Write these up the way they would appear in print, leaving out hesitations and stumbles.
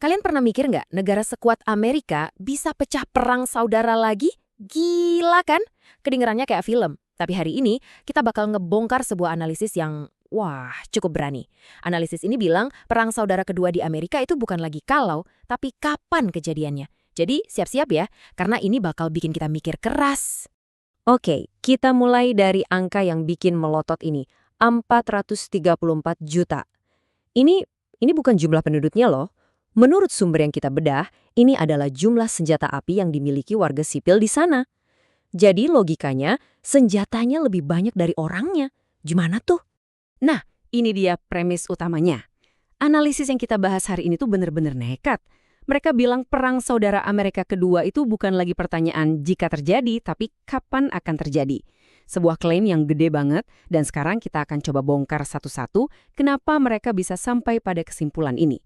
Kalian pernah mikir nggak negara sekuat Amerika bisa pecah perang saudara lagi? Gila kan? Kedengerannya kayak film. Tapi hari ini kita bakal ngebongkar sebuah analisis yang, wah, cukup berani. Analisis ini bilang perang saudara kedua di Amerika itu bukan lagi kalau, tapi kapan kejadiannya. Jadi siap-siap ya, karena ini bakal bikin kita mikir keras. Oke, kita mulai dari angka yang bikin melotot ini, 434 juta. Ini bukan jumlah penduduknya loh. Menurut sumber yang kita bedah, ini adalah jumlah senjata api yang dimiliki warga sipil di sana. Jadi logikanya, senjatanya lebih banyak dari orangnya. Gimana tuh? Nah, ini dia premis utamanya. Analisis yang kita bahas hari ini tuh bener-bener nekat. Mereka bilang perang saudara Amerika kedua itu bukan lagi pertanyaan jika terjadi, tapi kapan akan terjadi. Sebuah klaim yang gede banget, dan sekarang kita akan coba bongkar satu-satu kenapa mereka bisa sampai pada kesimpulan ini.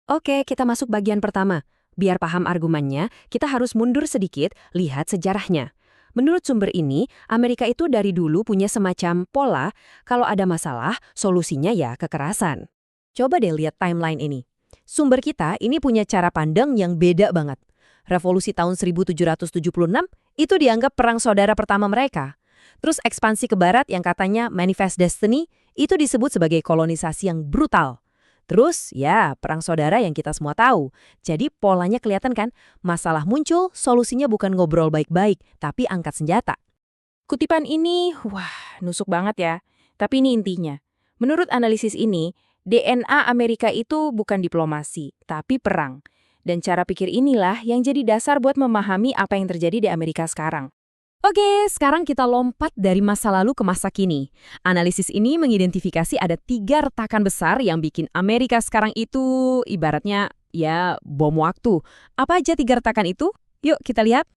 Oke, kita masuk bagian pertama. Biar paham argumennya, kita harus mundur sedikit, lihat sejarahnya. Menurut sumber ini, Amerika itu dari dulu punya semacam pola, kalau ada masalah, solusinya ya kekerasan. Coba deh lihat timeline ini. Sumber kita ini punya cara pandang yang beda banget. Revolusi tahun 1776 itu dianggap perang saudara pertama mereka. Terus ekspansi ke barat yang katanya Manifest Destiny itu disebut sebagai kolonisasi yang brutal. Terus ya perang saudara yang kita semua tahu. Jadi polanya kelihatan kan? Masalah muncul, solusinya bukan ngobrol baik-baik, tapi angkat senjata. Kutipan ini, wah, nusuk banget ya. Tapi ini intinya. Menurut analisis ini, DNA Amerika itu bukan diplomasi, tapi perang. Dan cara pikir inilah yang jadi dasar buat memahami apa yang terjadi di Amerika sekarang. Oke, sekarang kita lompat dari masa lalu ke masa kini. Analisis ini mengidentifikasi ada 3 retakan besar yang bikin Amerika sekarang itu ibaratnya ya bom waktu. Apa aja 3 retakan itu? Yuk kita lihat.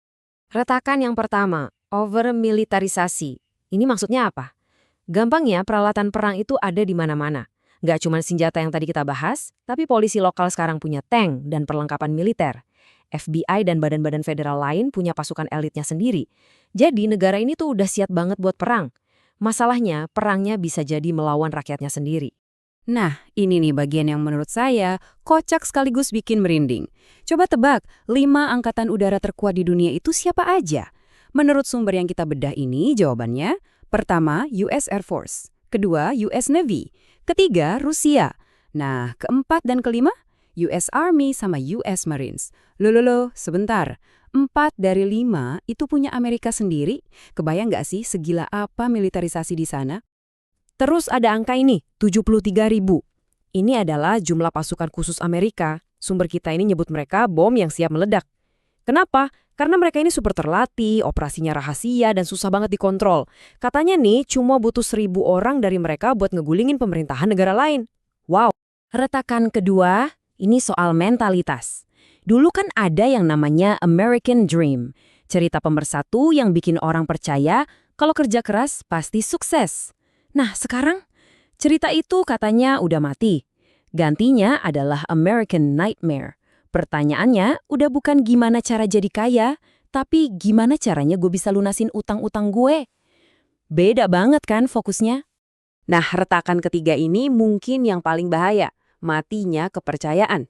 Retakan yang pertama, over-militarisasi. Ini maksudnya apa? Gampangnya peralatan perang itu ada di mana-mana. Nggak cuma senjata yang tadi kita bahas, tapi polisi lokal sekarang punya tank dan perlengkapan militer. FBI dan badan-badan federal lain punya pasukan elitnya sendiri. Jadi negara ini tuh udah siap banget buat perang. Masalahnya, perangnya bisa jadi melawan rakyatnya sendiri. Nah, ini nih bagian yang menurut saya kocak sekaligus bikin merinding. Coba tebak, 5 angkatan udara terkuat di dunia itu siapa aja? Menurut sumber yang kita bedah ini, jawabannya, pertama, US Air Force. Kedua, US Navy. Ketiga, Rusia. Nah, keempat dan kelima, US Army sama US Marines. Loh, sebentar. 4 dari 5 itu punya Amerika sendiri. Kebayang nggak sih segila apa militerisasi di sana? Terus ada angka ini, 73.000. Ini adalah jumlah pasukan khusus Amerika. Sumber kita ini nyebut mereka bom yang siap meledak. Kenapa? Karena mereka ini super terlatih, operasinya rahasia dan susah banget dikontrol. Katanya nih cuma butuh 1.000 orang dari mereka buat ngegulingin pemerintahan negara lain. Wow. Retakan kedua, ini soal mentalitas. Dulu kan ada yang namanya American Dream. Cerita pemersatu yang bikin orang percaya kalau kerja keras pasti sukses. Nah sekarang, cerita itu katanya udah mati. Gantinya adalah American Nightmare. Pertanyaannya udah bukan gimana cara jadi kaya, tapi gimana caranya gue bisa lunasin utang-utang gue. Beda banget kan fokusnya? Nah, retakan ketiga ini mungkin yang paling bahaya. Matinya kepercayaan.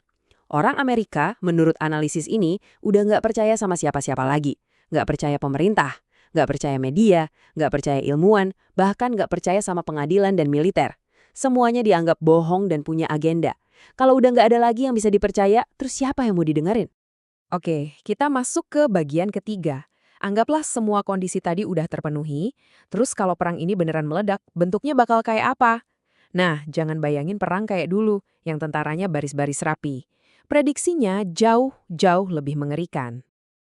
Orang Amerika, menurut analisis ini, udah nggak percaya sama siapa-siapa lagi. Nggak percaya pemerintah, nggak percaya media, nggak percaya ilmuwan, bahkan nggak percaya sama pengadilan dan militer. Semuanya dianggap bohong dan punya agenda. Kalau udah nggak ada lagi yang bisa dipercaya, terus siapa yang mau didengerin? Oke, kita masuk ke bagian ketiga. Anggaplah semua kondisi tadi udah terpenuhi, terus kalau perang ini beneran meledak, bentuknya bakal kayak apa? Nah, jangan bayangin perang kayak dulu, yang tentaranya baris-baris rapi. Prediksinya jauh lebih mengerikan.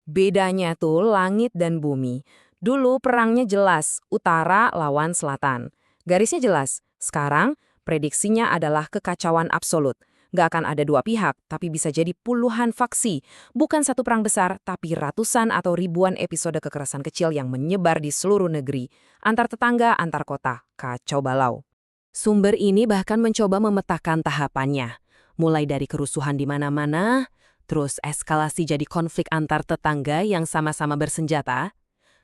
Bedanya tuh langit dan bumi. Dulu perangnya jelas, utara lawan selatan. Garisnya jelas. Sekarang, prediksinya adalah kekacauan absolut. Nggak akan ada 2 pihak, tapi bisa jadi puluhan faksi. Bukan satu perang besar, tapi ratusan atau ribuan episode kekerasan kecil yang menyebar di seluruh negeri. Antar tetangga, antar kota. Kacau balau. Sumber ini bahkan mencoba memetakan tahapannya. Mulai dari kerusuhan di mana-mana, terus eskalasi jadi konflik antar tetangga yang sama-sama bersenjata,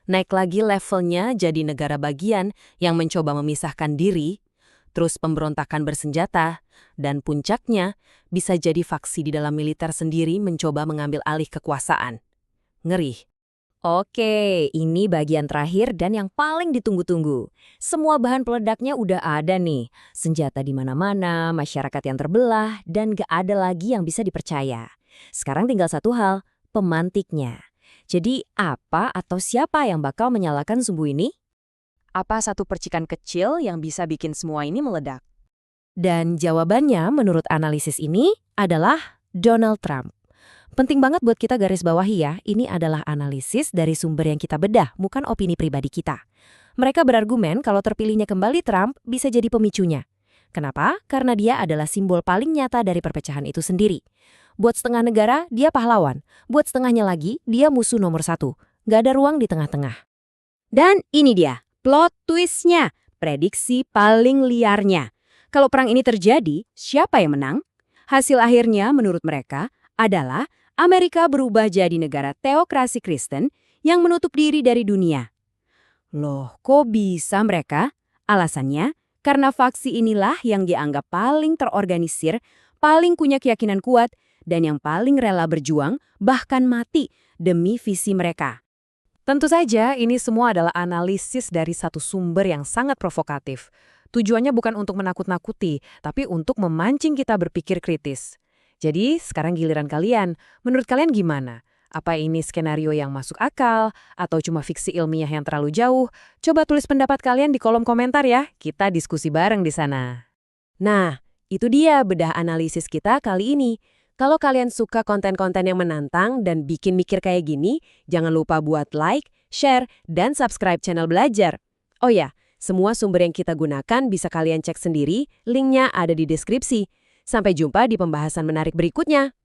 naik lagi levelnya jadi negara bagian yang mencoba memisahkan diri, terus pemberontakan bersenjata, dan puncaknya bisa jadi faksi di dalam militer sendiri mencoba mengambil alih kekuasaan. Ngeri. Oke, ini bagian terakhir dan yang paling ditunggu-tunggu. Semua bahan peledaknya udah ada nih. Senjata di mana-mana, masyarakat yang terbelah, dan gak ada lagi yang bisa dipercaya. Sekarang tinggal satu hal, pemantiknya. Jadi apa atau siapa yang bakal menyalakan sumbu ini? Apa satu percikan kecil yang bisa bikin semua ini meledak? Dan jawabannya menurut analisis ini adalah Donald Trump. Penting banget buat kita garis bawahi ya, ini adalah analisis dari sumber yang kita bedah, bukan opini pribadi kita. Mereka berargumen kalau terpilihnya kembali Trump bisa jadi pemicunya. Kenapa? Karena dia adalah simbol paling nyata dari perpecahan itu sendiri. Buat setengah negara, dia pahlawan. Buat setengahnya lagi, dia musuh nomor satu. Gak ada ruang di tengah-tengah. Dan ini dia, plot twist-nya, prediksi paling liarnya. Kalau perang ini terjadi, siapa yang menang? Hasil akhirnya menurut mereka adalah Amerika berubah jadi negara teokrasi Kristen yang menutup diri dari dunia. Loh, kok bisa mereka? Alasannya, karena faksi inilah yang dianggap paling terorganisir, paling punya keyakinan kuat, dan yang paling rela berjuang, bahkan mati, demi visi mereka. Tentu saja, ini semua adalah analisis dari satu sumber yang sangat provokatif. Tujuannya bukan untuk menakut-nakuti, tapi untuk memancing kita berpikir kritis. Jadi, sekarang giliran kalian. Menurut kalian gimana? Apa ini skenario yang masuk akal? Atau cuma fiksi ilmiah yang terlalu jauh? Coba tulis pendapat kalian di kolom komentar ya. Kita diskusi bareng di sana. Nah, itu dia bedah analisis kita kali ini. Kalau kalian suka konten-konten yang menantang dan bikin mikir kayak gini, jangan lupa buat like, share, dan subscribe channel Belajar. Oh ya, semua sumber yang kita gunakan bisa kalian cek sendiri, linknya ada di deskripsi. Sampai jumpa di pembahasan menarik berikutnya.